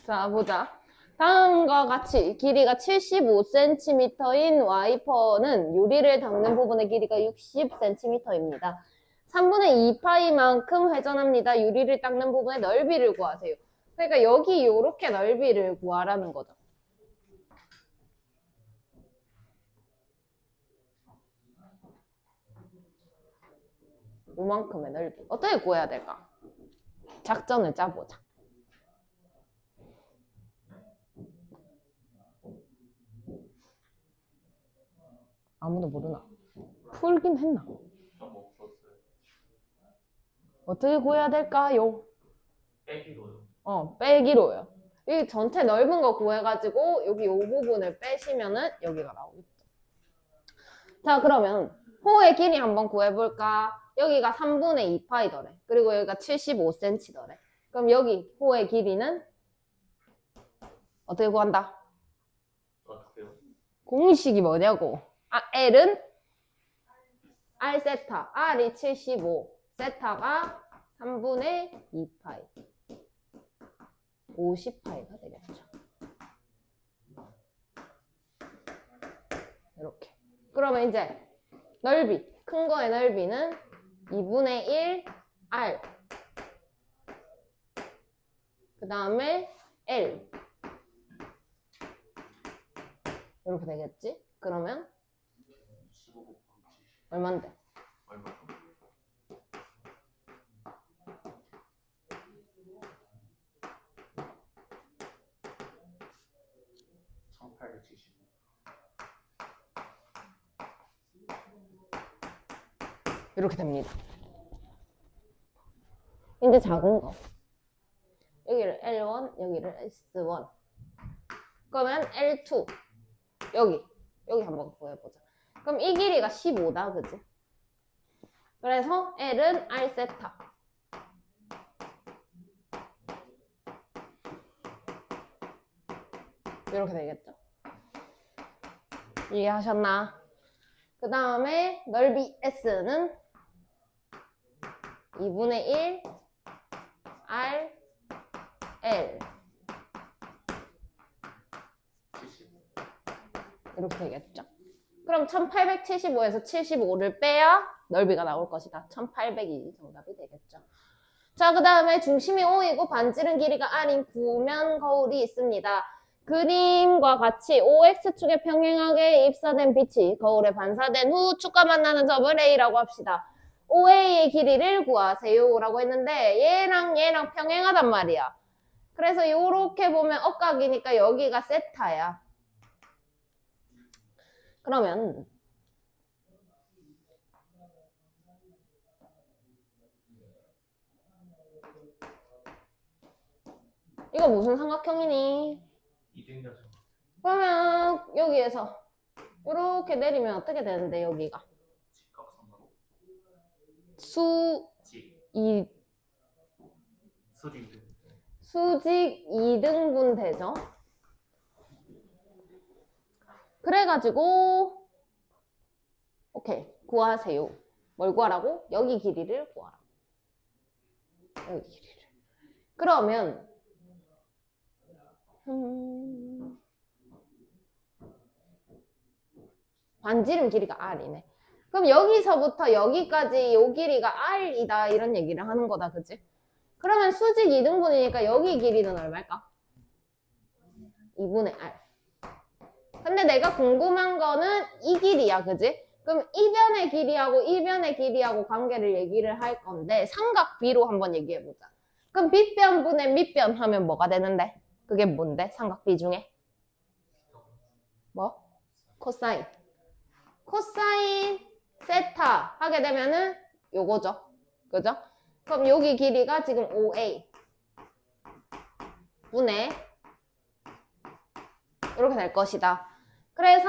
자, 보자. 다음과 같이 길이가 75cm인 와이퍼는 유리를 닦는 부분의 길이가 60cm입니다. 3분의 2파이만큼 회전합니다. 유리를 닦는 부분의 넓이를 구하세요. 그러니까 여기 요렇게 넓이를 구하라는 거죠. 요만큼의 넓이. 어떻게 구해야 될까? 작전을 짜보자. 아무도 모르나? 풀긴 했나? 어떻게 구해야 될까요? 빼기로요. 빼기로요. 이 전체 넓은 거 구해가지고 여기 요 부분을 빼시면은 여기가 나오겠죠. 자, 그러면 호의 길이 한번 구해볼까? 여기가 3분의 2파이더래. 그리고 여기가 75cm더래. 그럼 여기 호의 길이는 어떻게 구한다? 어떻게요? 공식이 뭐냐고. L은 R 세타. R이 75. 세타가 3분의 2파이. 50파이가 되겠죠. 이렇게. 그러면 이제 넓이. 큰 거의 넓이는 2분의 1 R. 그 다음에 L. 이렇게 되겠지? 그러면 15 곱하기 70. 얼만데? 얼마죠? 1870. 이렇게 됩니다. 이제 작은 거. 여기를 L1, 여기를 S1. 그러면 L2. 여기 한번 구해보자. 그럼 이 길이가 15다, 그지? 그래서 L은 R 세타. 이렇게 되겠죠? 이해하셨나? 그 다음에 넓이 S는 2분의 1 R L 70. 이렇게 되겠죠? 그럼 1875에서 75를 빼야 넓이가 나올 것이다. 1800이 정답이 되겠죠. 자, 그 다음에 중심이 O이고 반지름 길이가 R인 구면 거울이 있습니다. 그림과 같이 OX축에 평행하게 입사된 빛이 거울에 반사된 후 축과 만나는 점을 A라고 합시다. OA의 길이를 구하세요 라고 했는데 얘랑 평행하단 말이야. 그래서 이렇게 보면 억각이니까 여기가 세타야. 그러면 이거 무슨 삼각형이니? 이등변. 그러면 여기에서 이렇게 내리면 어떻게 되는데 여기가? 직각선으로. 수직 수직 2등분 되죠? 그래가지고 오케이 구하세요. 뭘 구하라고? 여기 길이를 구하라. 여기 길이를. 그러면 반지름 길이가 R이네. 그럼 여기서부터 여기까지 요 길이가 R이다 이런 얘기를 하는 거다, 그치? 그러면 수직 2등분이니까 여기 길이는 얼마일까? 2분의 R. 근데 내가 궁금한 거는 이 길이야, 그지? 그럼 이 변의 길이하고 이 변의 길이하고 관계를 얘기를 할 건데 삼각비로 한번 얘기해보자. 그럼 빗변분의 밑변 하면 뭐가 되는데? 그게 뭔데? 삼각비 중에? 뭐? 코사인. 코사인 세타 하게 되면은 요거죠. 그죠? 그럼 여기 길이가 지금 5a 분의 이렇게 될 것이다. 그래서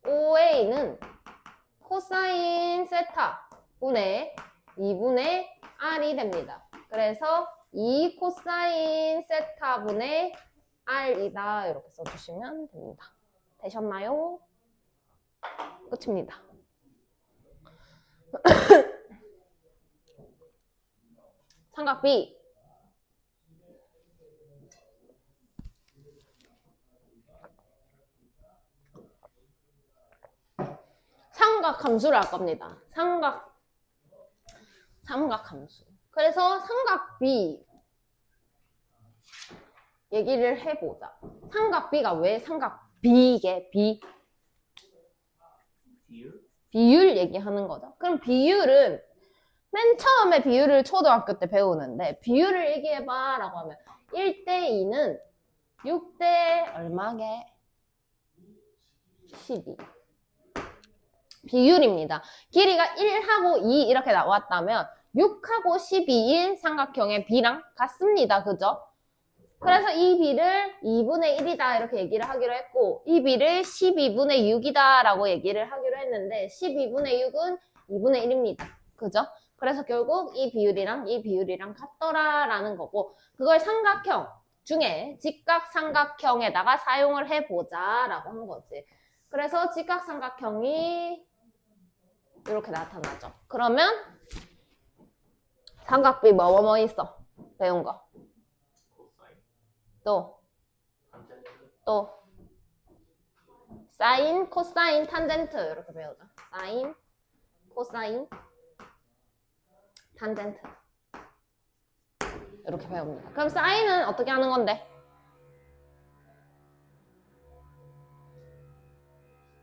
5a는 코사인 세타 분의 2분의 r이 됩니다. 그래서 2 코사인 세타 분의 r이다. 이렇게 써주시면 됩니다. 되셨나요? 끝입니다. 삼각 B 삼각함수를 할 겁니다. 삼각함수. 그래서 삼각 B 얘기를 해보자. 삼각 B가 왜 삼각 B게 B? 비율? 비율 얘기하는 거죠. 그럼 비율은 맨 처음에 비율을 초등학교 때 배우는데 비율을 얘기해봐 라고 하면 1대2는 6대 얼마게? 12 비율입니다. 길이가 1하고 2 이렇게 나왔다면 6하고 12인 삼각형의 B랑 같습니다. 그죠? 그래서 이 B를 2분의 1이다 이렇게 얘기를 하기로 했고 이 B를 12분의 6이다 라고 얘기를 하기로 했는데 12분의 6은 2분의 1입니다. 그죠? 그래서 결국 이 비율이랑 같더라 라는 거고 그걸 삼각형 중에 직각삼각형에다가 사용을 해보자 라고 한 거지. 그래서 직각삼각형이 이렇게 나타나죠. 그러면 삼각비 뭐 있어? 배운 거. 코사인, 또 탄젠트, 사인, 코사인, 탄젠트 이렇게 배우자. 사인, 코사인, 탄젠트 이렇게 배웁니다. 그럼 사인은 어떻게 하는 건데?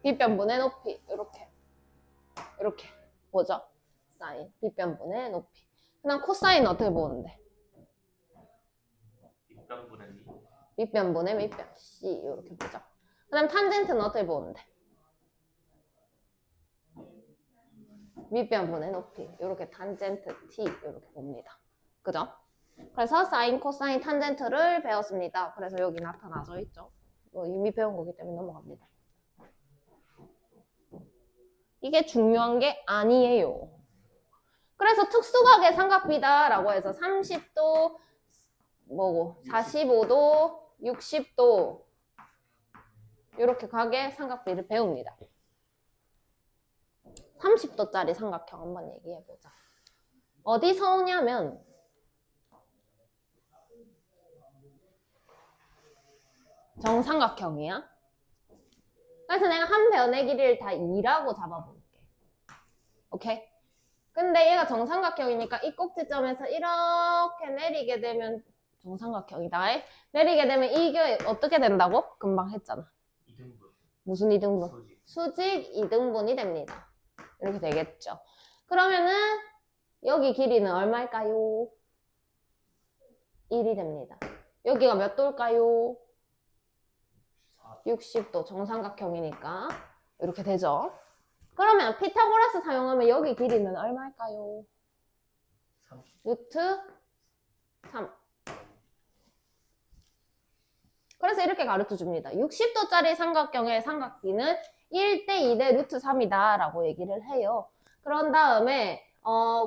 빗변분의 높이 이렇게 보죠. 사인, 빗변분의 높이. 그다음 코사인은 어떻게 보는데? 밑변분의 미, 밑변분의 밑변 C 이렇게 보죠. 그다음 탄젠트는 어떻게 보는데? 밑변분의 높이 이렇게 탄젠트 T 이렇게 봅니다. 그죠? 그래서 사인, 코사인, 탄젠트를 배웠습니다. 그래서 여기 나타나져 있죠. 뭐 이미 배운 거기 때문에 넘어갑니다. 이게 중요한 게 아니에요. 그래서 특수각의 삼각비다라고 해서 30도, 45도, 60도 이렇게 각의 삼각비를 배웁니다. 30도짜리 삼각형 한번 얘기해보자. 어디서 오냐면 정삼각형이야. 그래서 내가 한 변의 길이를 다 2라고 잡아볼게. 오케이? 근데 얘가 정삼각형이니까 이 꼭지점에서 이렇게 내리게 되면 정삼각형이다. 내리게 되면 이게 어떻게 된다고? 금방 했잖아. 2등분, 무슨 2등분? 수직, 수직 2등분이 됩니다. 이렇게 되겠죠. 그러면은 여기 길이는 얼마일까요? 1이 됩니다. 여기가 몇 도일까요? 60도 정삼각형이니까 이렇게 되죠. 그러면 피타고라스 사용하면 여기 길이는 얼마일까요? 30, 루트 3. 그래서 이렇게 가르쳐 줍니다. 60도짜리 삼각형의 삼각비는 1대2대 루트 3이다 라고 얘기를 해요. 그런 다음에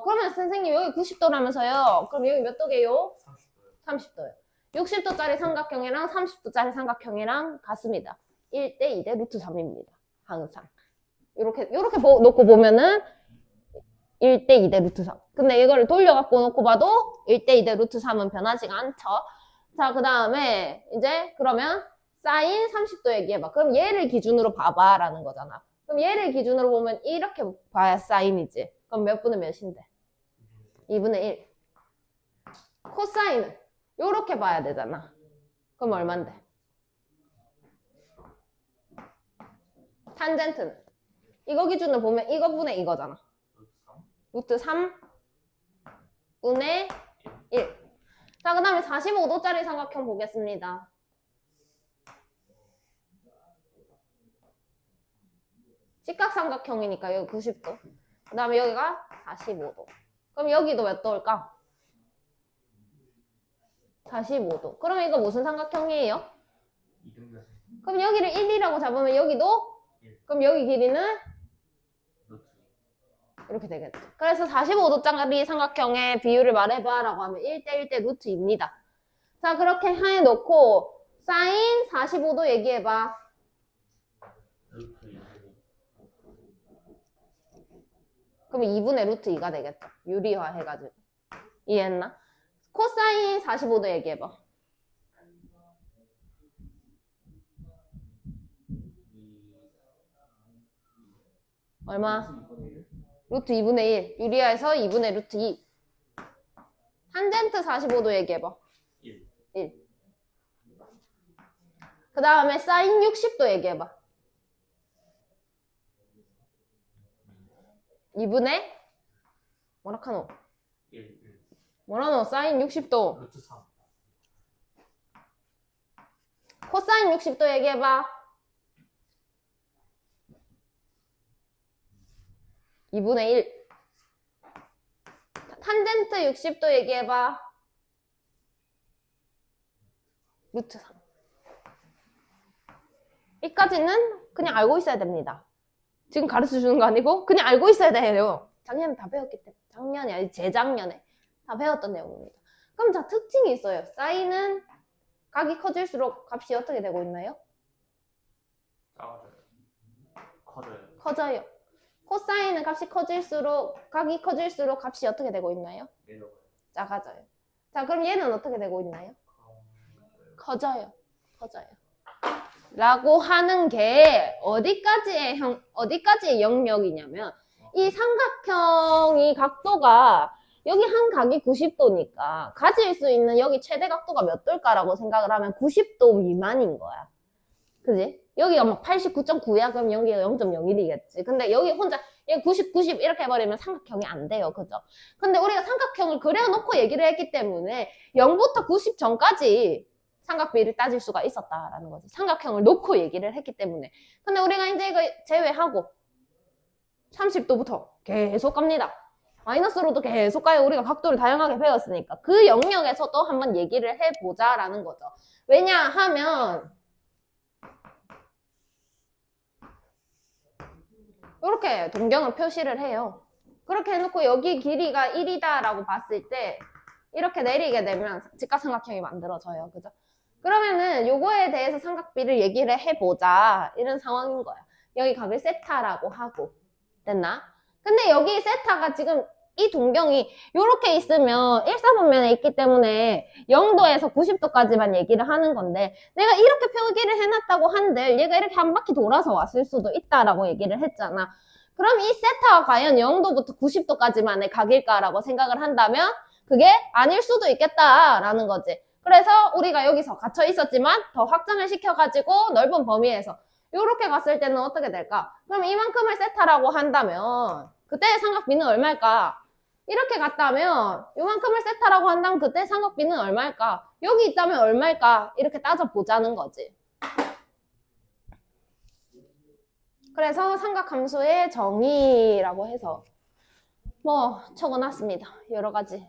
그러면 선생님 여기 90도라면서요. 그럼 여기 몇 도게요? 30도요. 30도요. 60도짜리 삼각형이랑 30도짜리 삼각형이랑 같습니다. 1대2대 루트 3입니다. 항상. 이렇게 놓고 보면은 1대2대 루트 3. 근데 이거를 돌려갖고 놓고 봐도 1대2대 루트 3은 변하지가 않죠. 자, 그 다음에 이제 그러면 사인 30도 얘기해봐. 그럼 얘를 기준으로 봐봐 라는 거잖아. 그럼 얘를 기준으로 보면 이렇게 봐야 사인이지. 그럼 몇 분의 몇인데? 2분의 1. 코사인은 요렇게 봐야 되잖아. 그럼 얼만데? 탄젠트는 이거 기준으로 보면 이거 분의 이거잖아. 루트 3, 루트 3분의 1. 자, 그 다음에 45도짜리 삼각형 보겠습니다. 직각삼각형이니까 여기 90도. 그 다음에 여기가 45도. 그럼 여기도 몇 도일까? 45도. 그럼 이거 무슨 삼각형이에요? 2등변, 그럼 여기를 1이라고 잡으면 여기도? 1, 그럼 여기 길이는? 루트 2, 이렇게 되겠죠. 그래서 45도짜리 삼각형의 비율을 말해봐 라고 하면 1대1대 루트입니다. 자, 그렇게 해놓고 사인 45도 얘기해봐. 루트 2, 그럼 2분의 루트 2가 되겠죠. 유리화 해가지고. 이해했나? 코사인 45도 얘기해봐. 2, 얼마? 루트 2분의 1. 루트 2분의 1. 유리화에서 2분의 루트 2. 탄젠트 45도 얘기해봐. 1. 1. 그 다음에 사인 60도 얘기해봐. 2분의 뭐라 카노? 1. 뭐라노? 사인 60도. 루트 3. 코사인 60도 얘기해봐. 2분의 1. 탄젠트 60도 얘기해봐. 루트 3. 여기까지는 그냥 알고 있어야 됩니다. 지금 가르쳐 주는 거 아니고 그냥 알고 있어야 돼요. 작년에 다 배웠기 때문에. 작년이 아니 재작년에 다 배웠던 내용입니다. 그럼 자, 특징이 있어요. 사인은 각이 커질수록 값이 어떻게 되고 있나요? 작아져요. 커져요. 커져요. 코사인은 값이 커질수록 각이 커질수록 값이 어떻게 되고 있나요? 내려가요. 작아져요. 자, 그럼 얘는 어떻게 되고 있나요? 커져요. 커져요. 라고 하는 게 어디까지의 영역이냐면 이 삼각형이 각도가 여기 한 각이 90도니까 가질 수 있는 여기 최대 각도가 몇 도일까라고 생각을 하면 90도 미만인 거야. 그지? 여기가 막 89.9야? 그럼 여기가 0.01이겠지. 근데 여기 혼자 얘 90, 90 이렇게 해버리면 삼각형이 안 돼요. 그죠? 근데 우리가 삼각형을 그려놓고 얘기를 했기 때문에 0부터 90 전까지 삼각비를 따질 수가 있었다라는 거지. 삼각형을 놓고 얘기를 했기 때문에. 근데 우리가 이제 이거 제외하고 30도부터 계속 갑니다. 마이너스로도 계속 가요. 우리가 각도를 다양하게 배웠으니까. 그 영역에서도 한번 얘기를 해보자라는 거죠. 왜냐하면 이렇게 동경을 표시를 해요. 그렇게 해놓고 여기 길이가 1이다라고 봤을 때 이렇게 내리게 되면 직각삼각형이 만들어져요. 그죠? 그러면은 요거에 대해서 삼각비를 얘기를 해보자 이런 상황인 거야. 여기 각을 세타라고 하고 됐나? 근데 여기 세타가 지금 이 동경이 이렇게 있으면 일사분면에 있기 때문에 0도에서 90도까지만 얘기를 하는 건데 내가 이렇게 표기를 해놨다고 한들 얘가 이렇게 한 바퀴 돌아서 왔을 수도 있다라고 얘기를 했잖아. 그럼 이 세타가 과연 0도부터 90도까지만의 각일까라고 생각을 한다면 그게 아닐 수도 있겠다라는 거지. 그래서 우리가 여기서 갇혀 있었지만 더 확장을 시켜가지고 넓은 범위에서 이렇게 갔을 때는 어떻게 될까? 그럼 이만큼을 세타라고 한다면 그때의 삼각비는 얼마일까? 이렇게 갔다면 이만큼을 세타라고 한다면 그때 삼각비는 얼마일까? 여기 있다면 얼마일까? 이렇게 따져보자는 거지. 그래서 삼각함수의 정의라고 해서 뭐 적어놨습니다. 여러 가지.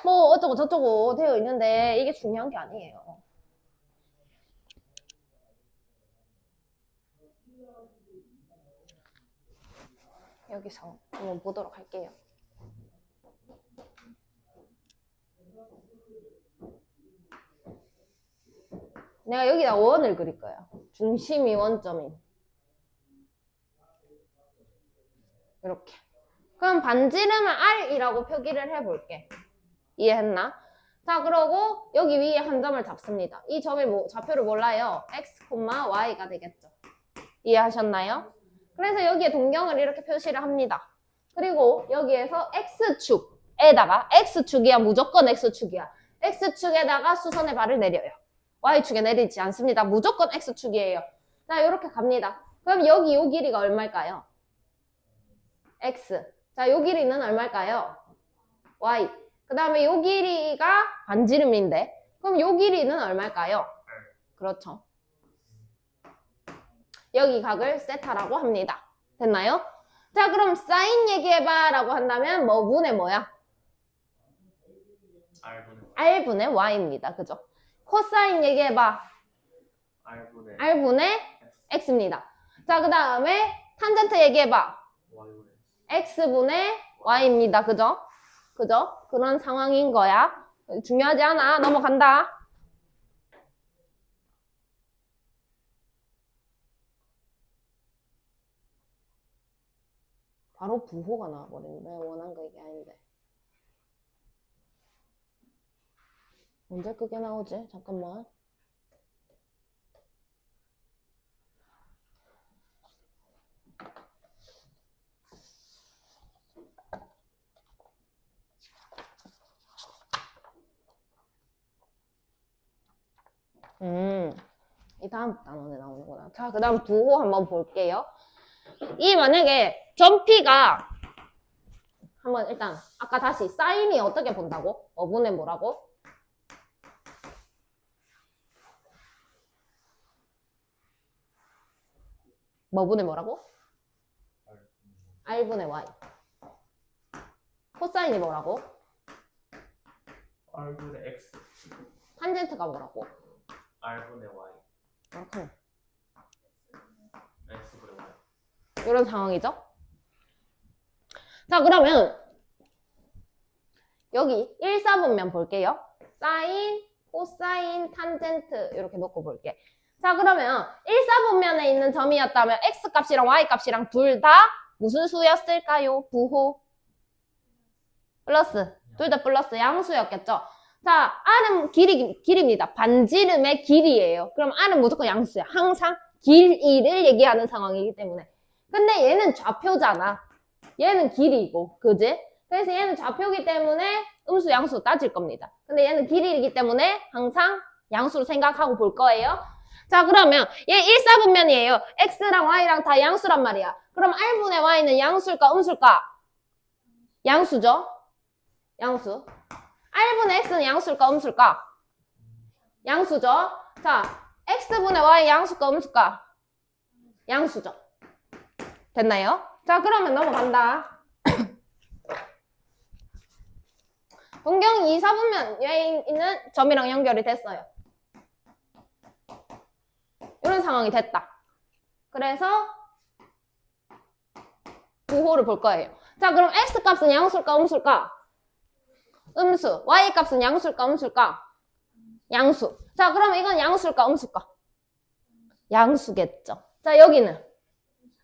뭐 어쩌고 저쩌고 되어 있는데 이게 중요한 게 아니에요. 여기서 한번 보도록 할게요. 내가 여기다 원을 그릴 거야. 중심이 원점인. 이렇게. 그럼 반지름을 R이라고 표기를 해볼게. 이해했나? 자, 그러고 여기 위에 한 점을 잡습니다. 이 점의 좌표를 몰라요. X, Y가 되겠죠. 이해하셨나요? 그래서 여기에 동경을 이렇게 표시를 합니다. 그리고 여기에서 X축에다가 X축이야. 무조건 X축이야. X축에다가 수선의 발을 내려요. Y축에 내리지 않습니다. 무조건 X축이에요. 자, 이렇게 갑니다. 그럼 여기 요 길이가 얼마일까요? X. 자, 요 길이는 얼마일까요? Y. 그 다음에 요 길이가 반지름인데 그럼 요 길이는 얼마일까요? 그렇죠. 여기 각을 세타라고 합니다. 됐나요? 자, 그럼 사인 얘기해봐 라고 한다면 뭐 분의 뭐야? R분의 Y입니다. 그죠? 코사인 얘기해봐. R분의 X입니다. 자, 그 다음에 탄젠트 얘기해봐. X분의 Y입니다. 그죠? 그죠? 그런 상황인 거야. 중요하지 않아. 넘어간다. 바로 부호가 나와버리네. 내가 원한 거 이게 아닌데. 언제 그게 나오지? 잠깐만. 이 다음 단원에 나오는구나. 자, 그 다음 부호 한번 볼게요. 이 만약에 점피가 한번 일단 아까 다시 사인이 어떻게 본다고? 어분의 뭐라고? 뭐분의 뭐라고? R분의 Y. 코사인이 뭐라고? R분의 X, 탄젠트가 뭐라고? R분의 Y, 이렇게. X분의 Y. 이런 상황이죠. 자, 그러면 여기 1, 4분면 볼게요. 사인, 코사인, 탄젠트 이렇게 놓고 볼게. 자, 그러면 1, 4분면에 있는 점이었다면 X값이랑 Y값이랑 둘 다 무슨 수였을까요? 부호. 플러스. 둘 다 플러스 양수였겠죠. 자, R은 길이입니다. 반지름의 길이에요. 그럼 R은 무조건 양수야. 항상 길이를 얘기하는 상황이기 때문에. 근데 얘는 좌표잖아. 얘는 길이고, 그지? 그래서 얘는 좌표이기 때문에 음수, 양수 따질 겁니다. 근데 얘는 길이이기 때문에 항상 양수로 생각하고 볼 거예요. 자, 그러면 얘 1, 4분면이에요. X랑 Y랑 다 양수란 말이야. 그럼 R분의 Y는 양수일까, 음수일까? 양수죠? 양수. R분의 X는 양수일까, 음수일까? 양수죠? 자, X분의 Y 양수일까, 음수일까? 양수죠. 됐나요? 자, 그러면 넘어간다. 동경 2, 4분면에 있는 점이랑 연결이 됐어요. 이런 상황이 됐다. 그래서 부호를 볼 거예요. 자, 그럼 X값은 양수일까, 음수일까? 음수. Y값은 양수일까, 음수일까? 양수. 자, 그러면 이건 양수일까, 음수일까? 양수겠죠. 자, 여기는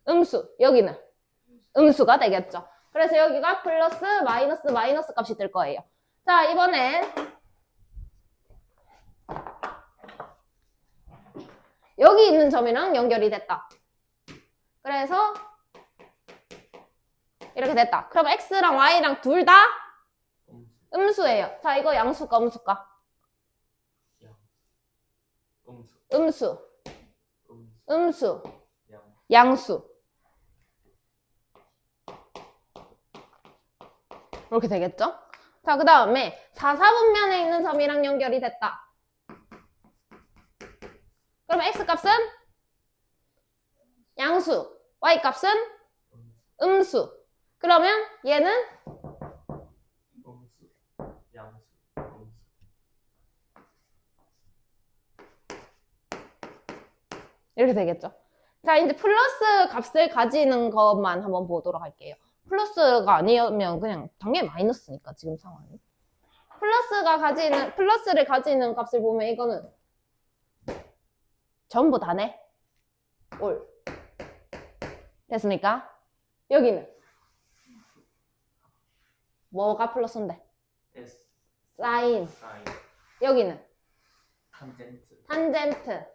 음수, 여기는 음수가 되겠죠. 그래서 여기가 플러스, 마이너스, 마이너스 값이 될 거예요. 자, 이번엔 여기 있는 점이랑 연결이 됐다. 그래서 이렇게 됐다. 그럼 X랑 Y랑 둘 다 음수예요. 자, 이거 양수일까, 음수일까? 음수, 음수, 양수. 이렇게 되겠죠? 자, 그 다음에 4, 4분면에 있는 점이랑 연결이 됐다. 그럼 X값은 양수, Y값은 음수. 그러면 얘는 음수, 양수, 음수. 이렇게 되겠죠. 자, 이제 플러스 값을 가지는 것만 한번 보도록 할게요. 플러스가 아니면 그냥 당연히 마이너스니까 지금 상황이. 플러스를 가지는 값을 보면 이거는 전부 다네. 올. 됐습니까? 여기는 뭐가 플러스인데? S, 사인. 사인, 여기는 탄젠트, 탄젠트,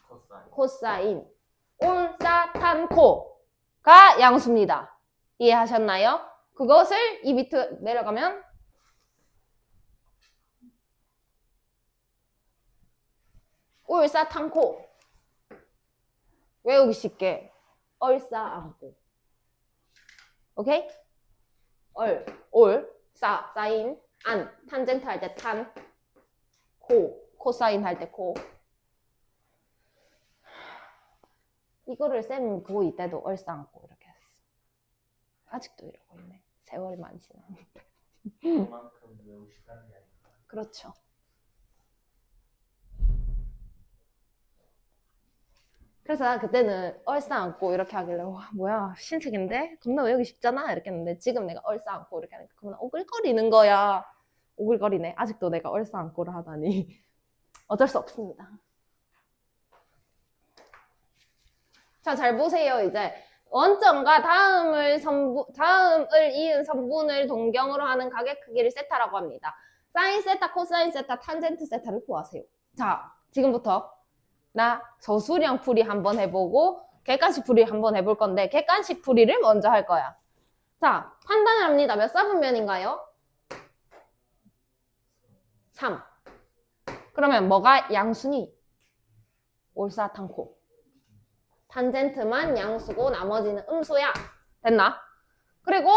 코사인. 코사인, 올사탄코가 양수입니다. 이해하셨나요? 그것을 이 밑으로 내려가면 올사탄코. 외우기 쉽게 얼싸안고. 오케이? 사인, 안, 탄젠트 할 때 탄, 코사인 할 때 코. 이거를 쌤 고2 때도 얼싸안고 이렇게 했어. 아직도 이러고 있네. 세월이 많이 지났는데. 그만큼 외우시다는 게 아닌가. 그렇죠. 그래서 난 그때는 얼싸안고 이렇게 하길래 와 뭐야 신세계인데? 겁나 외우기 쉽잖아 이렇게 했는데 지금 내가 얼싸안고 이렇게 하니까 겁나 오글거리는 거야. 오글거리네. 아직도 내가 얼싸안고를 하다니. 어쩔 수 없습니다. 자, 잘 보세요. 이제 원점과 다음을 이은 선분을 동경으로 하는 가격 크기를 세타라고 합니다. 사인 세타, 코사인 세타, 탄젠트 세타를 구하세요. 자, 지금부터 나 서술형 풀이 한번 해보고 객관식 풀이 한번 해볼 건데 객관식 풀이를 먼저 할 거야. 자, 판단을 합니다. 몇 사분면인가요? 3. 그러면 뭐가 양수니? 올사탕코. 탄젠트만 양수고 나머지는 음수야. 됐나? 그리고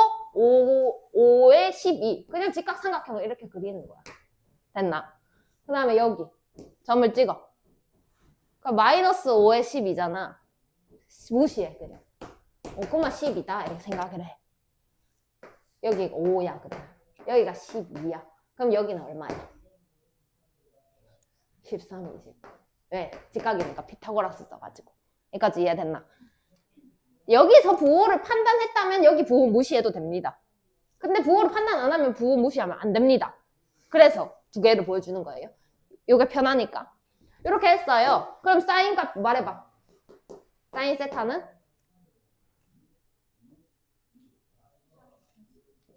5에 12. 그냥 직각삼각형을 이렇게 그리는 거야. 됐나? 그 다음에 여기 점을 찍어. 그러니까 마이너스 5에 12잖아. 무시해 그냥. 5,12다 이렇게 생각을 해. 여기가 5야 그냥. 여기가 12야. 그럼 여기는 얼마야? 13이지. 왜? 직각이니까 피타고라스 써가지고. 여기까지 이해됐나? 여기서 부호를 판단했다면 여기 부호 무시해도 됩니다. 근데 부호를 판단 안 하면 부호 무시하면 안 됩니다. 그래서 두 개를 보여주는 거예요. 요게 편하니까. 이렇게 했어요. 그럼 사인 값 말해봐. 사인 세타는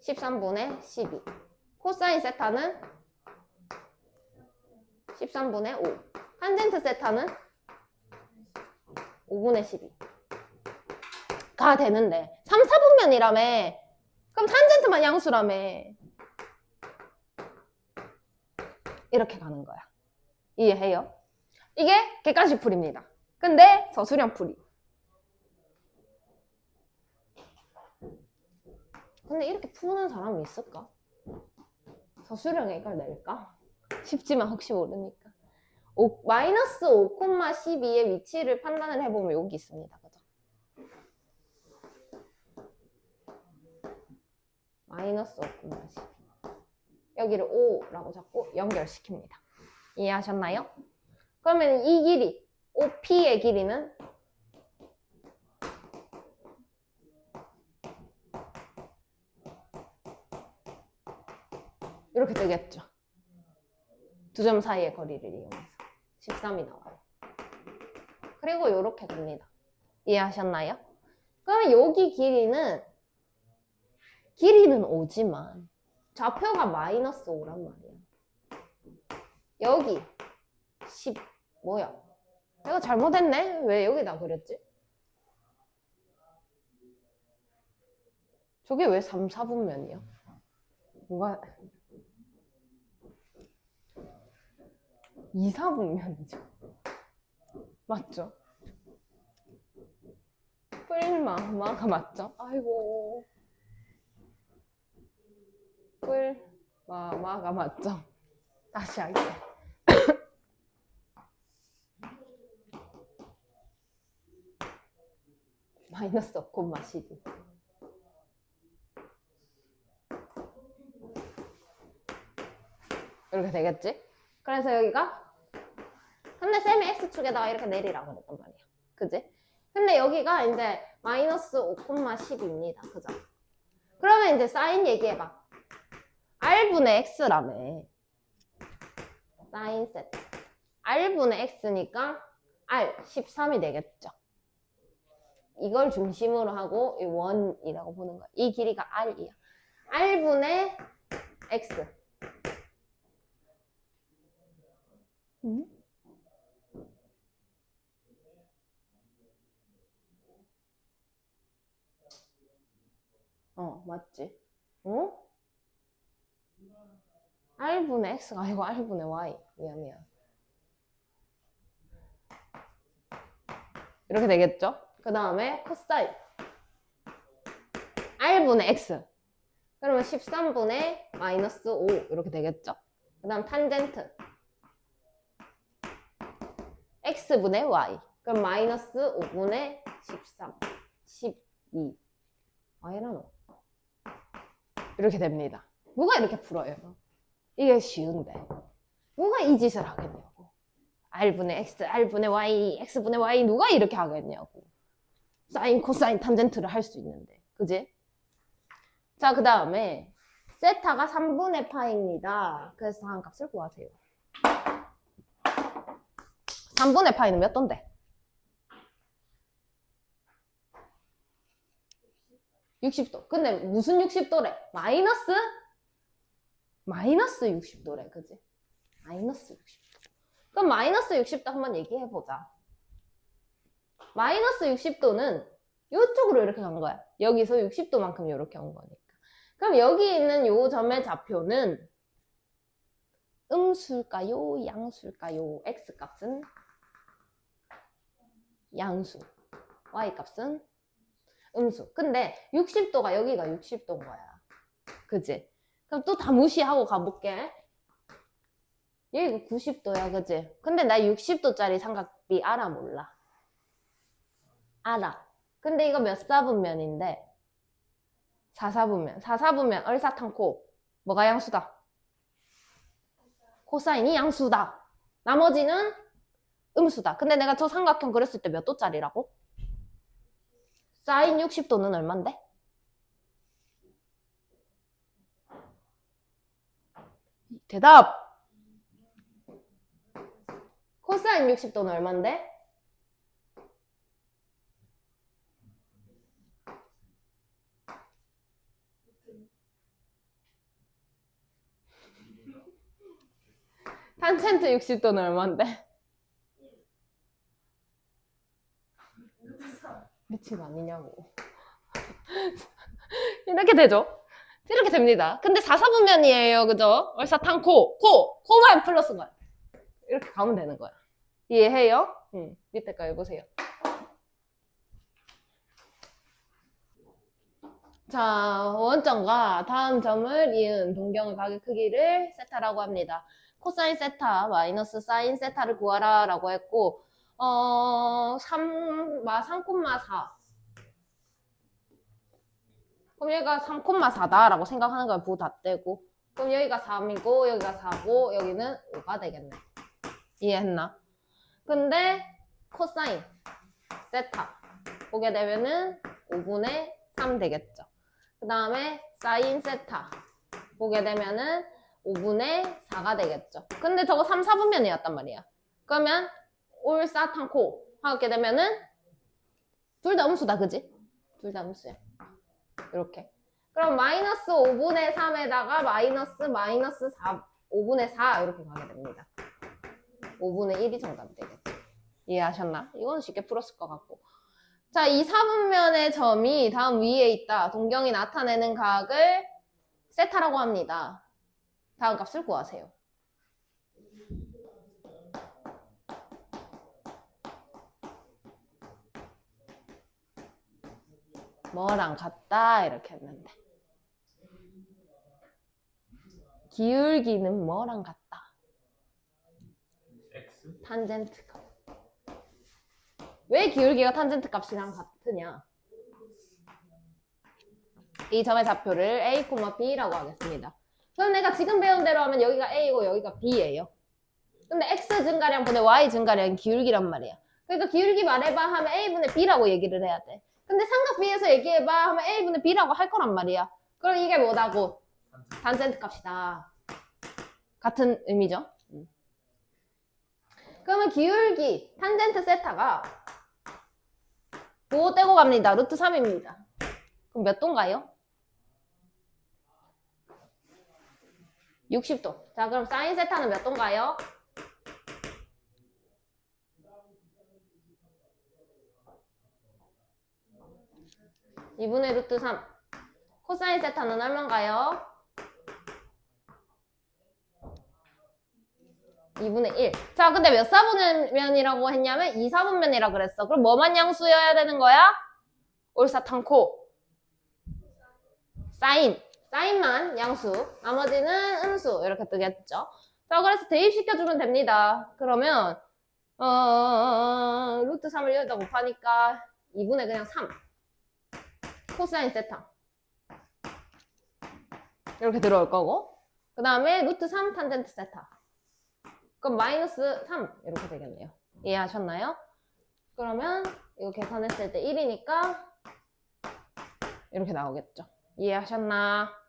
13분의 12. 코사인 세타는 13분의 5. 탄젠트 세타는 5분의 12가 되는데 3, 4분면이라며. 그럼 탄젠트만 양수라며. 이렇게 가는 거야. 이해해요? 이게 객관식 풀입니다. 근데 서술형 풀이. 근데 이렇게 푸는 사람이 있을까? 서술형에 이걸 낼까? 쉽지만 혹시 모르니까. 마이너스 5,12의 위치를 판단을 해보면 여기 있습니다. 그죠? 마이너스 5,12. 여기를 5라고 잡고 연결시킵니다. 이해하셨나요? 그러면 이 길이, OP의 길이는 이렇게 되겠죠. 두 점 사이의 거리를 이용해서 13이 나와요. 그리고 이렇게 됩니다. 이해하셨나요? 그러면 여기 길이는 5지만 좌표가 마이너스 5란 말이야. 여기 10 뭐야? 내가 잘못했네? 왜 여기다 그렸지? 저게 왜 3, 4분면이야? 뭐가 2, 4분면이죠. 맞죠? 뿔마마가 맞죠? 아이고. 뿔마마가 맞죠? 다시 할게. 마이너스 5,12. 이렇게 되겠지? 그래서 여기가 근데 쌤이 X축에다가 이렇게 내리라고 그랬단 말이야. 그지? 근데 여기가 이제 마이너스 5,12입니다. 그죠? 그러면 이제 사인 얘기해봐. R분의 X라며. 사인 세타. R분의 X니까 R 13이 되겠죠. 이걸 중심으로 하고 이 원이라고 보는 거야. 이 길이가 R이야. R분의 X. 응? 맞지? 어? R분의 X가 아니고 R분의 Y. 미안. 이렇게 되겠죠? 그 다음에 코사인. R분의 X. 그러면 13분의 마이너스 5. 이렇게 되겠죠? 그 다음 탄젠트. X분의 Y. 그럼 마이너스 5분의 13. 12. Y라노. 이렇게 됩니다. 누가 이렇게 풀어요? 이게 쉬운데. 누가 이 짓을 하겠냐고. R분의 X, R분의 Y, X분의 Y 누가 이렇게 하겠냐고. 사인, 코사인, 탄젠트를 할 수 있는데. 그지? 자, 그 다음에 세타가 3분의 파입니다. 그래서 다음 값을 구하세요. 3분의 파이는 몇 도인데? 60도. 근데 무슨 60도래? 마이너스 마이너스 60도래, 그지? 마이너스 60도. 그럼 마이너스 60도 한번 얘기해보자. 마이너스 60도는 이쪽으로 이렇게 간 거야. 여기서 60도만큼 이렇게 온 거니까. 그럼 여기 있는 요 점의 좌표는 음수일까요? 양수일까요? x값은 양수, y값은 음수. 근데 60도가 여기가 60도인 거야. 그지? 그럼 또 다 무시하고 가볼게. 여기가 90도야, 그지? 근데 나 60도짜리 삼각비 알아, 몰라? 알아. 근데 이거 몇 사분면인데? 4사분면. 4사분면 얼사탄코. 뭐가 양수다? 코사인이 양수다. 나머지는 음수다. 근데 내가 저 삼각형 그렸을 때 몇 도짜리라고? 사인 60도는 얼만데? 대답! 코사인 60도는 얼만데? 탄젠트 60도는 얼만데? 미친 거 아니냐고. 이렇게 되죠? 이렇게 됩니다. 근데 4사분면이에요, 그죠? 얼사탄코, 코만 플러스 거야. 이렇게 가면 되는 거야. 이해해요? 밑에 거 읽으세요. 자, 원점과 다음 점을 이은 동경의 각의 크기를 세타라고 합니다. 코사인 세타 마이너스 사인 세타를 구하라 라고 했고 3,4 그럼 여기가 3,4다 라고 생각하는 걸 부호 다 떼고 그럼 여기가 3이고 여기가 4고 여기는 5가 되겠네. 이해했나? 근데 코사인 세타 보게 되면은 5분의 3 되겠죠. 그 다음에 사인 세타 보게 되면은 5분의 4가 되겠죠. 근데 저거 3, 4분면이었단 말이야. 그러면 올사탄코 하게 되면은 둘 다 음수다, 그지? 둘 다 음수야. 이렇게. 그럼 마이너스 5분의 3에다가 마이너스 4, 5분의 4 이렇게 가게 됩니다. 5분의 1이 정답이 되겠죠. 이해하셨나? 이건 쉽게 풀었을 것 같고. 자, 이 4분면의 점이 다음 위에 있다. 동경이 나타내는 각을 세타라고 합니다. 다음 값을 구하세요. 뭐랑 같다 이렇게 했는데 기울기는 뭐랑 같다? X? 탄젠트 값. 왜 기울기가 탄젠트 값이랑 같으냐? 이 점의 좌표를 A, B라고 하겠습니다. 그럼 내가 지금 배운 대로 하면 여기가 A고 여기가 B예요. 근데 X 증가량 분의 Y 증가량이 기울기란 말이야. 그러니까 기울기 말해봐 하면 A분의 B라고 얘기를 해야 돼. 근데 삼각 B에서 얘기해봐 하면 A분의 B라고 할 거란 말이야. 그럼 이게 뭐다고? 탄젠트 값이다. 같은 의미죠. 그러면 기울기 탄젠트 세타가 뭐 떼고 갑니다. 루트 3입니다. 그럼 몇 도인가요? 60도. 자, 그럼 사인 세타는 몇 도인가요? (2분의 루트 3) 코사인 세타는 얼마인가요? 2분의 1. 자, 근데 몇 사분면이라고 했냐면 2사분면이라 그랬어. 그럼 뭐만 양수여야 되는 거야? 올사탄코. 사인만 양수. 나머지는 음수. 이렇게 뜨겠죠. 자, 그래서 대입시켜주면 됩니다. 그러면 루트 3을 여기다 곱하니까 2분의 그냥 3. 코사인 세타. 이렇게 들어올 거고. 그 다음에 루트 3 탄젠트 세타. 그럼 마이너스 3 이렇게 되겠네요. 이해하셨나요? 그러면 이거 계산했을 때 1이니까 이렇게 나오겠죠. 이해하셨나?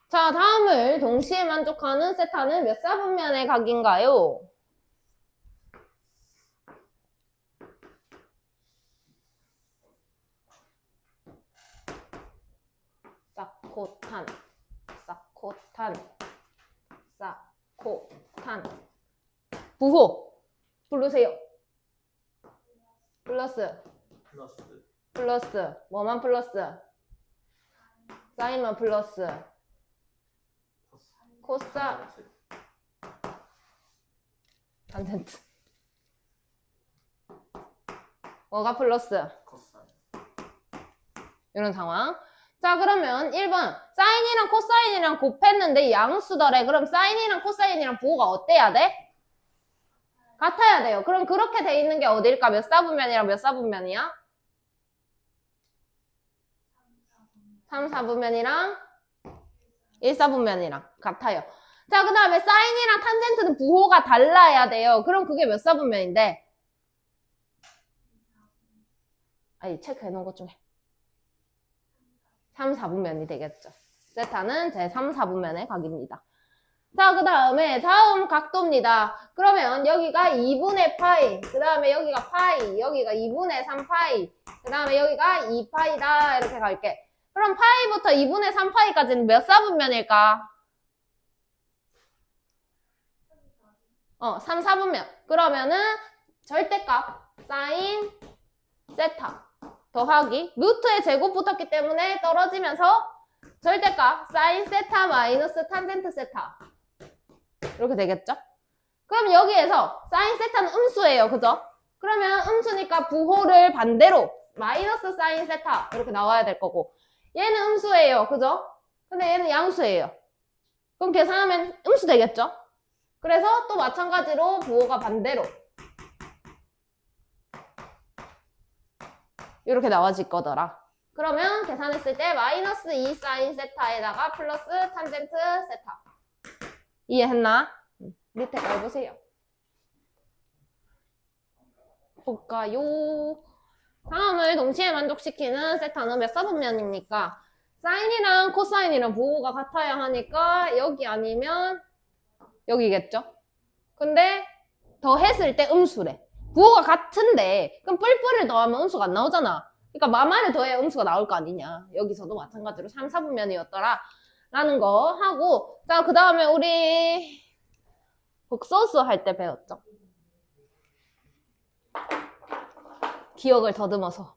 자, 다음을 동시에 만족하는 세타는 몇 사분면의 각인가요? 코탄, 사코탄, 사코탄. 부호 부르세요. 플러스 플러스 뭐만 플러스? 사인만 플러스 코사 탄젠트. 뭐가 플러스? 코사인 이런 상황. 자, 그러면 1번 사인이랑 코사인이랑 곱했는데 양수더래. 그럼 사인이랑 코사인이랑 부호가 어때야 돼? 같아야 돼요. 그럼 그렇게 돼 있는 게 어딜까? 몇 사분면이랑 몇 사분면이야? 3, 4분면이랑 1, 4분면이랑 같아요. 자, 그 다음에 사인이랑 탄젠트는 부호가 달라야 돼요. 그럼 그게 몇 사분면인데? 아니, 체크해 놓은 것 중에 3, 4분면이 되겠죠. 세타는 제 3, 4분면의 각입니다. 자, 그 다음에 다음 각도입니다. 그러면 여기가 2분의 파이, 그 다음에 여기가 파이, 여기가 2분의 3 파이, 그 다음에 여기가 2파이다 이렇게 갈게. 그럼 파이부터 2분의 3 파이까지는 몇 사분면일까? 3, 4분면. 그러면은 절대값 사인 세타 더하기 루트의 제곱 붙었기 때문에 떨어지면서 절대값 사인 세타 마이너스 탄젠트 세타 이렇게 되겠죠? 그럼 여기에서 사인 세타는 음수예요. 그죠? 그러면 음수니까 부호를 반대로 마이너스 사인 세타 이렇게 나와야 될 거고 얘는 음수예요. 그죠? 근데 얘는 양수예요. 그럼 계산하면 음수 되겠죠? 그래서 또 마찬가지로 부호가 반대로 이렇게 나와질 거더라. 그러면 계산했을 때 마이너스 2 사인 세타에다가 플러스 탄젠트 세타. 이해했나? 밑에 걸 보세요. 볼까요? 다음을 동시에 만족시키는 세타는 몇 사분면입니까? 사인이랑 코사인이랑 부호가 같아야 하니까 여기 아니면 여기겠죠? 근데 더했을 때 음수래. 부호가 같은데 그럼 뿔뿔을 더하면 음수가 안 나오잖아. 그러니까 마마를 더해야 음수가 나올 거 아니냐. 여기서도 마찬가지로 3, 4분면이었더라 라는 거 하고 자, 그 다음에 우리 극소수 할 때 배웠죠? 기억을 더듬어서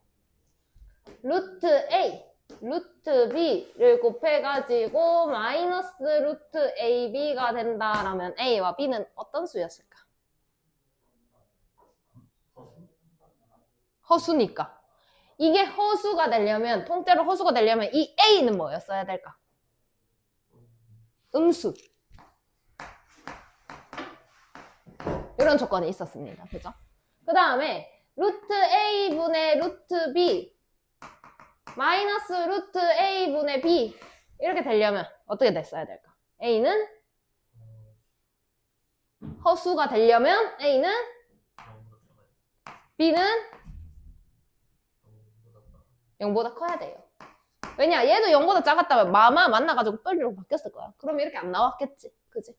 루트 A, 루트 B를 곱해가지고 마이너스 루트 AB가 된다라면 A와 B는 어떤 수였을까? 허수니까. 이게 허수가 되려면, 통째로 허수가 되려면 이 A는 뭐였어야 될까? 음수. 이런 조건이 있었습니다. 그죠? 그 다음에 루트 A분의 루트 B 마이너스 루트 A분의 B 이렇게 되려면 어떻게 됐어야 될까? A는 허수가 되려면 A는 B는 0보다 커야 돼요. 왜냐? 얘도 0보다 작았다면 마마 만나가지고 뻘리로 바뀌었을 거야. 그럼 이렇게 안 나왔겠지. 그지?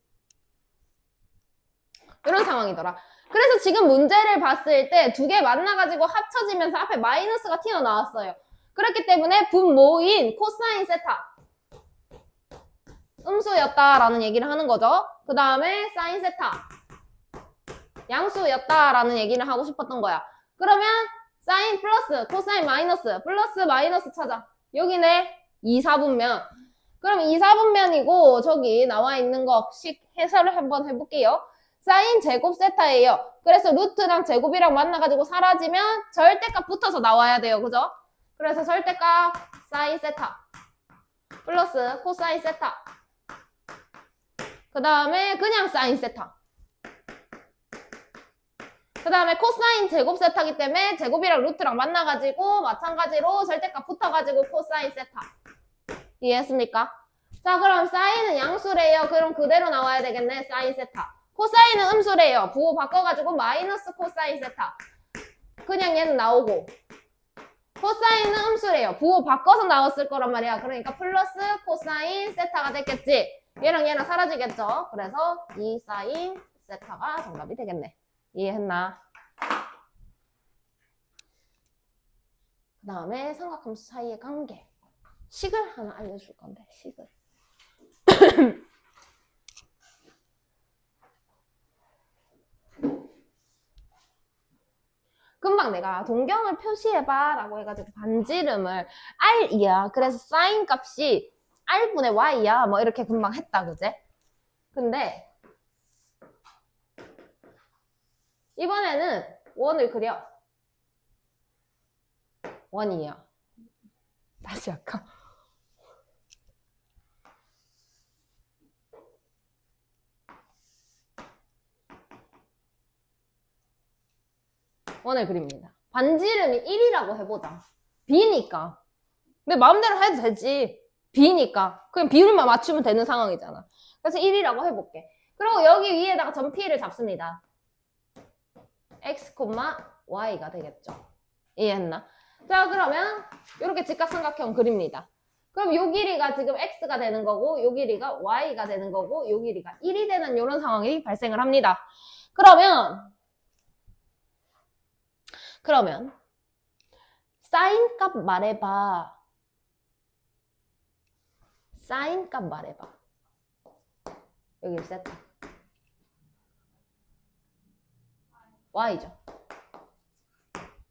이런 상황이더라. 그래서 지금 문제를 봤을 때 두 개 만나가지고 합쳐지면서 앞에 마이너스가 튀어나왔어요. 그렇기 때문에 분모인 코사인 세타 음수였다라는 얘기를 하는 거죠. 그 다음에 사인 세타 양수였다라는 얘기를 하고 싶었던 거야. 그러면 사인 플러스 코사인 마이너스 플러스 마이너스 찾아. 여기네 2, 4분면. 그럼 2, 4분면이고 저기 나와 있는 거씩 해설을 한번 해볼게요. 사인 제곱 세타예요. 그래서 루트랑 제곱이랑 만나가지고 사라지면 절대값 붙어서 나와야 돼요. 그죠? 그래서 절대값 사인 세타 플러스 코사인 세타 그 다음에 그냥 사인 세타 그 다음에 코사인 제곱 세타기 때문에 제곱이랑 루트랑 만나가지고 마찬가지로 절대값 붙어가지고 코사인 세타 이해했습니까? 자, 그럼 사인은 양수래요. 그럼 그대로 나와야 되겠네. 사인 세타. 코사인은 음수래요. 부호 바꿔가지고 마이너스 코사인 세타. 그냥 얘는 나오고. 코사인은 음수래요. 부호 바꿔서 나왔을 거란 말이야. 그러니까 플러스 코사인 세타가 됐겠지. 얘랑 얘랑 사라지겠죠. 그래서 2 사인 세타가 정답이 되겠네. 이해했나? 그 다음에 삼각함수 사이의 관계. 식을 하나 알려줄 건데, 식을. 금방 내가 동경을 표시해봐 라고 해가지고 반지름을 R이야. 그래서 사인 값이 R분의 Y야. 뭐 이렇게 금방 했다, 그제? 근데 이번에는 원을 그려. 원이야. 다시 할까? 원을 그립니다. 반지름이 1이라고 해보자. B니까. 근데 마음대로 해도 되지. B니까. 그냥 비율만 맞추면 되는 상황이잖아. 그래서 1이라고 해볼게. 그리고 여기 위에다가 점 P를 잡습니다. X, Y가 되겠죠. 이해했나? 자, 그러면 이렇게 직각삼각형 그립니다. 그럼 요 길이가 지금 X가 되는 거고, 요 길이가 Y가 되는 거고, 요 길이가 1이 되는 이런 상황이 발생을 합니다. 그러면 사인 값 말해봐. 사인 값 말해봐. 여기 세타. Y죠.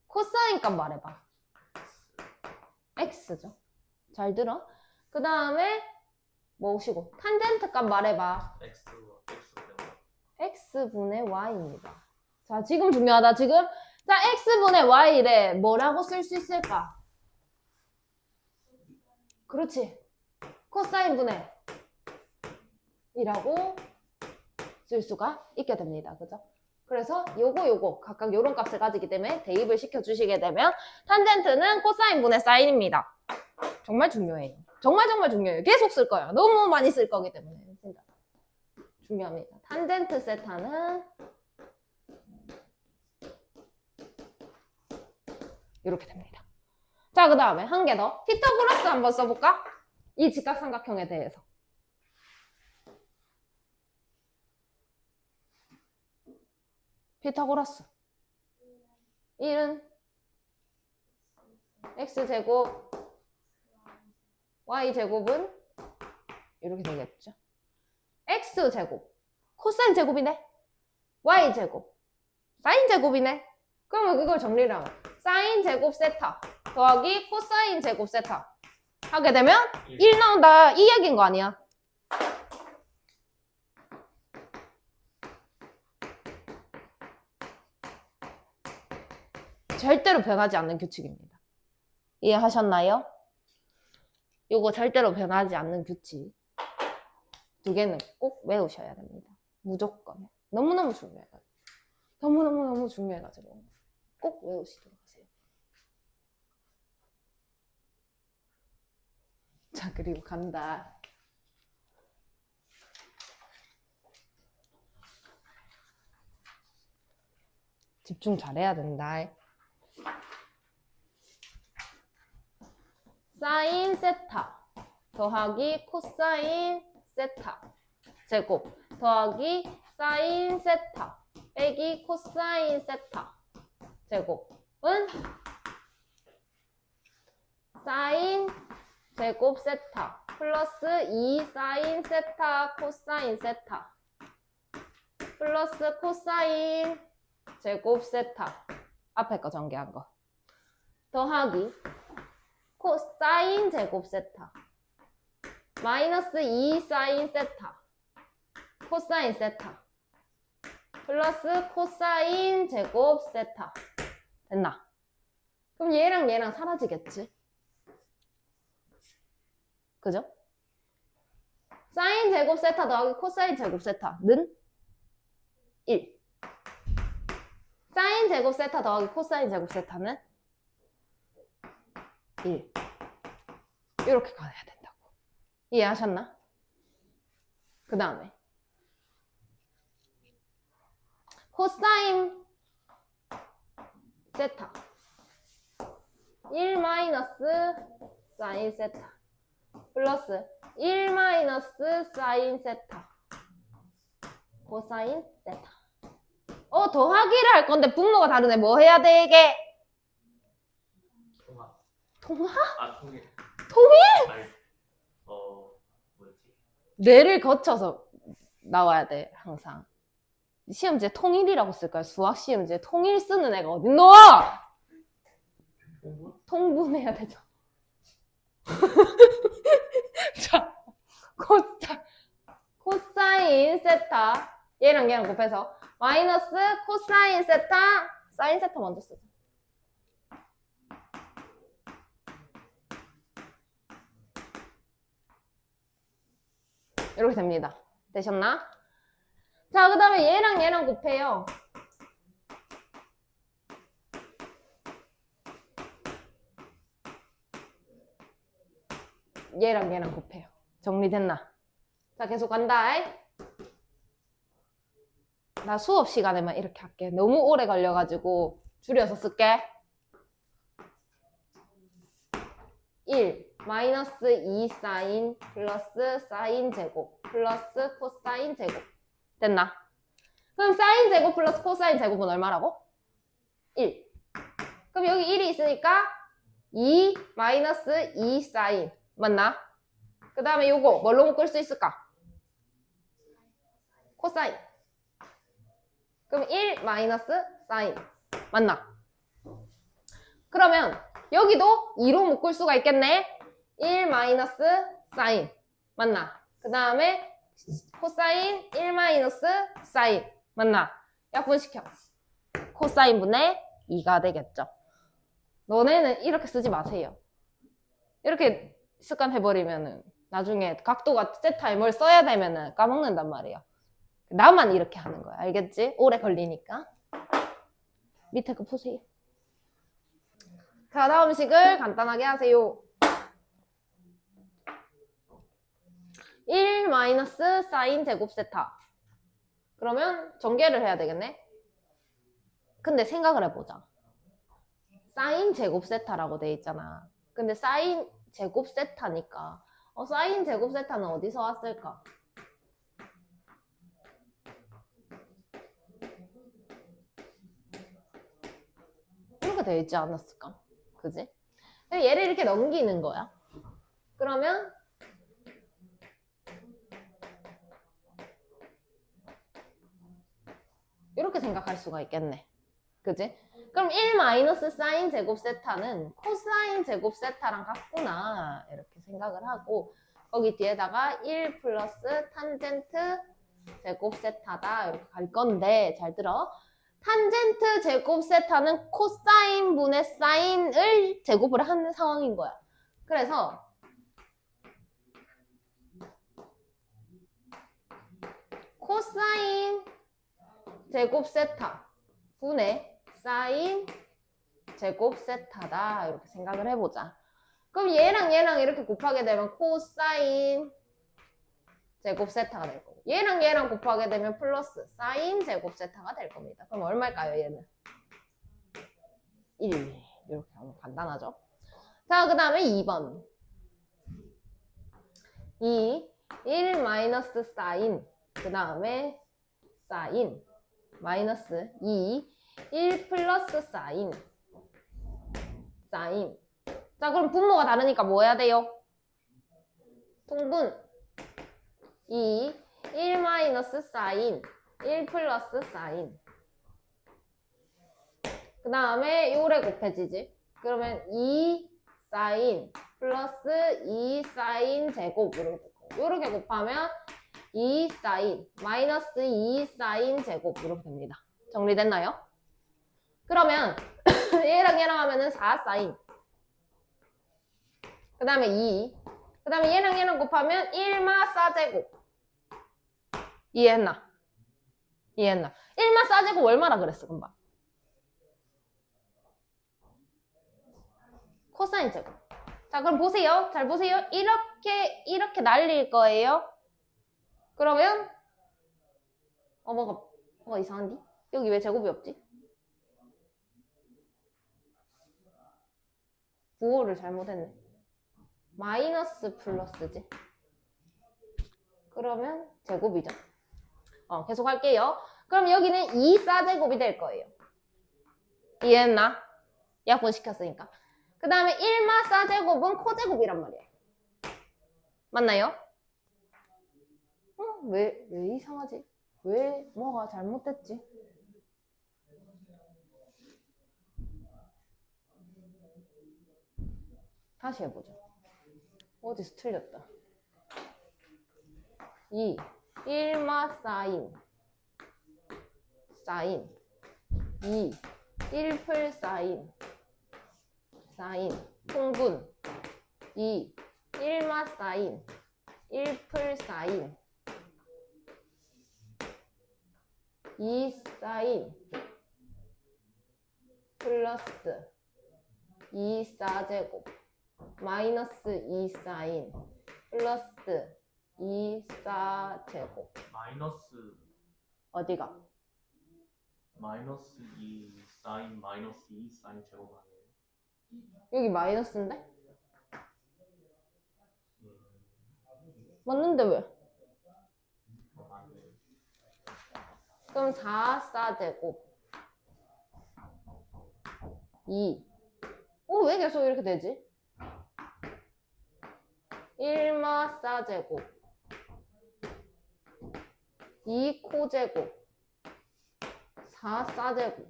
코사인 값 말해봐. X죠. 잘 들어? 그 다음에 뭐시고 탄젠트 값 말해봐. X분의 Y입니다. 자, 지금 중요하다. 지금 자, X분의 Y를 뭐라고 쓸 수 있을까? 그렇지. 코사인분의 이라고 쓸 수가 있게 됩니다. 그죠? 그래서 요거 각각 요런 값을 가지기 때문에 대입을 시켜주시게 되면 탄젠트는 코사인분의 사인입니다. 정말 중요해요. 정말 중요해요. 계속 쓸 거예요. 너무 많이 쓸 거기 때문에 진짜 중요합니다. 탄젠트 세타는 이렇게 됩니다. 자, 그 다음에 한 개 더. 피타고라스 한번 써볼까? 이 직각삼각형에 대해서. 피타고라스 1은 x제곱 y제곱은 이렇게 되겠죠. x제곱 코사인 제곱이네. y제곱 사인 제곱이네. 그러면 그걸 정리를 하면 사인 제곱 세타 더하기 코사인 제곱 세타 하게 되면 1 나온다. 이 이야기인 거 아니야? 절대로 변하지 않는 규칙입니다. 이해하셨나요? 요거 절대로 변하지 않는 규칙 두 개는 꼭 외우셔야 됩니다. 무조건. 너무너무 중요해가지고. 너무너무 중요해가지고 꼭 외우시도록 하세요. 자, 그리고 간다. 집중 잘해야 된다. 사인 세타 더하기 코사인 세타 제곱 더하기 사인 세타 빼기 코사인 세타 제곱은 사인 제곱 세타 플러스 2 사인 세타 코사인 세타 플러스 코사인 제곱 세타 앞에 거 전개한 거 더하기 코사인 제곱 세타 마이너스 2 사인 세타 코사인 세타 플러스 코사인 제곱 세타 됐나? 그럼 얘랑 사라지겠지? 그죠? 사인 제곱 세타 더하기 코사인 제곱 세타는 1 사인 제곱 세타 더하기 코사인 제곱 세타는 1 이렇게 가야 된다고. 이해하셨나? 그 다음에 코사인 세타 1 마이너스 사인 세타 플러스 1 마이너스 사인 세타 코사인 세타 더하기를 할 건데 분모가 다르네. 뭐 해야 돼 이게? 통합. 통합? 아, 통일. 아니, 뭐지? 뇌를 거쳐서 나와야 돼, 항상. 시험지에 통일이라고 쓸 거야. 수학 시험지에 통일 쓰는 애가 어딨노? 공부? 통분해야 되죠. 자, 코사인 세타. 얘랑 얘랑 곱해서 마이너스 코사인 세타, 사인 세타 먼저 쓰자. 이렇게 됩니다. 되셨나? 자, 그 다음에 얘랑 얘랑 곱해요. 얘랑 얘랑 곱해요. 정리됐나? 자, 계속 간다. 나 수업 시간에만 이렇게 할게. 너무 오래 걸려가지고 줄여서 쓸게. 1 마이너스 2 사인 플러스 사인 제곱 플러스 코사인 제곱. 됐나? 그럼 사인 제곱 플러스 코사인 제곱은 얼마라고? 1. 그럼 여기 1이 있으니까 2 마이너스 2 사인. 맞나? 그 다음에 요거 뭘로 묶을 수 있을까? 코사인. 그럼 1 마이너스 사인. 맞나? 그러면 여기도 2로 묶을 수가 있겠네. 1 마이너스 사인. 맞나? 그 다음에 코사인 1 마이너스 사인. 맞나? 약분시켜. 코사인 분의 2가 되겠죠. 너네는 이렇게 쓰지 마세요. 이렇게 습관 해버리면은 나중에 각도가 세타에 뭘 써야 되면은 까먹는단 말이에요. 나만 이렇게 하는 거야. 알겠지? 오래 걸리니까. 밑에 거 보세요. 자, 다음 식을 간단하게 하세요. 1 마이너스 사인 제곱 세타. 그러면 전개를 해야 되겠네. 근데 생각을 해보자. 사인 제곱 세타라고 돼 있잖아. 근데 사인 제곱 세타니까 사인 제곱 세타는 어디서 왔을까? 이렇게 돼 있지 않았을까? 그지? 얘를 이렇게 넘기는 거야. 그러면 이렇게 생각할 수가 있겠네. 그지? 그럼 1 마이너스 사인 제곱 세타는 코사인 제곱 세타랑 같구나. 이렇게 생각을 하고 거기 뒤에다가 1 플러스 탄젠트 제곱 세타다. 이렇게 갈 건데 잘 들어. 탄젠트 제곱 세타는 코사인 분의 사인을 제곱을 하는 상황인 거야. 그래서 코사인 제곱 세타 분의 사인 제곱 세타다. 이렇게 생각을 해보자. 그럼 얘랑 얘랑 이렇게 곱하게 되면 코사인 제곱 세타가 될 거고 얘랑 얘랑 곱하게 되면 플러스 사인 제곱 세타가 될 겁니다. 그럼 얼마일까요, 얘는? 1. 이렇게 하면 간단하죠? 자, 그 다음에 2번. 1 마이너스 사인. 그 다음에 사인. 마이너스 1 플러스 사인. 사인. 자, 그럼 분모가 다르니까 뭐 해야 돼요? 통분. 1 마이너스 사인. 1 플러스 사인. 그 다음에 요래 곱해지지. 그러면 2 사인 플러스 2 사인 제곱 이렇게 곱하면 2 사인 마이너스 2 사인 제곱 이렇게 됩니다. 정리됐나요? 그러면 얘랑 얘랑 하면은 4 사인 그 다음에 2 그 다음에 얘랑 얘랑 곱하면 1마 사제곱. 이해했나? 이해했나? 1마 사제곱 얼마나 그랬어 금방? 코사인 제곱. 자, 그럼 보세요. 잘 보세요. 이렇게 날릴 거예요. 그러면 뭐가 이상한디? 여기 왜 제곱이 없지? 부호를 잘못했네. 마이너스 플러스지. 그러면 제곱이죠. 계속 할게요. 그럼 여기는 2 사제곱이 될 거예요. 이해했나? 약분시켰으니까. 그 다음에 1마 싸제곱은 코제곱이란 말이에요. 맞나요? 왜 이상하지? 왜 뭐가 잘못됐지? 다시 해보죠. 어디서 틀렸다. 2. 1마 사인 2. 1풀 사인 통분 2. 1마 사인 1풀 사인 2 사인 플러스 2 사제곱 마이너스 2 사인 플러스 2 사제곱 마이너스 어디가? 마이너스 2 사인 마이너스 2 사인 제곱 아니에요? 여기 마이너스인데? 음, 맞는데 왜? 맞네. 그럼 4 사제곱 2 왜 계속 이렇게 되지? 1마 사제곱 2 코제곱 4 사제곱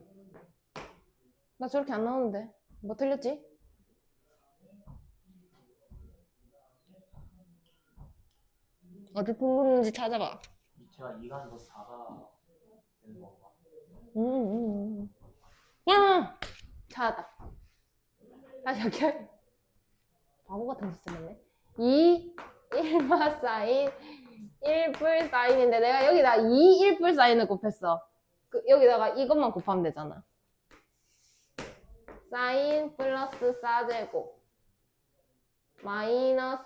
나 저렇게 안 나오는데 뭐 틀렸지? 어디 틀렸는지 찾아봐. 밑에가 2가 아니고 4가 되는 건가? 찾았다. 다시 할게. 바보 같은 짓을 했네. 2 1마 사인 1풀 사인인데 내가 여기다 2 1풀 사인을 곱했어. 여기다가 이것만 곱하면 되잖아. 사인 플러스 사제곱 마이너스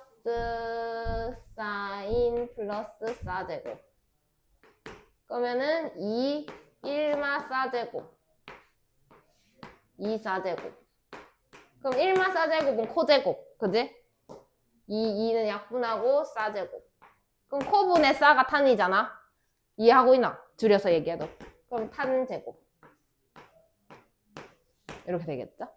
사인 플러스 사제곱 그러면은 2 1마 사제곱 2 사제곱 그럼 1마 사제곱은 코제곱 그지? 2는 약분하고 사제곱 그럼 코분의 싸가 탄이잖아 이해하고 있나? 줄여서 얘기해도 그럼 탄 제곱 이렇게 되겠죠?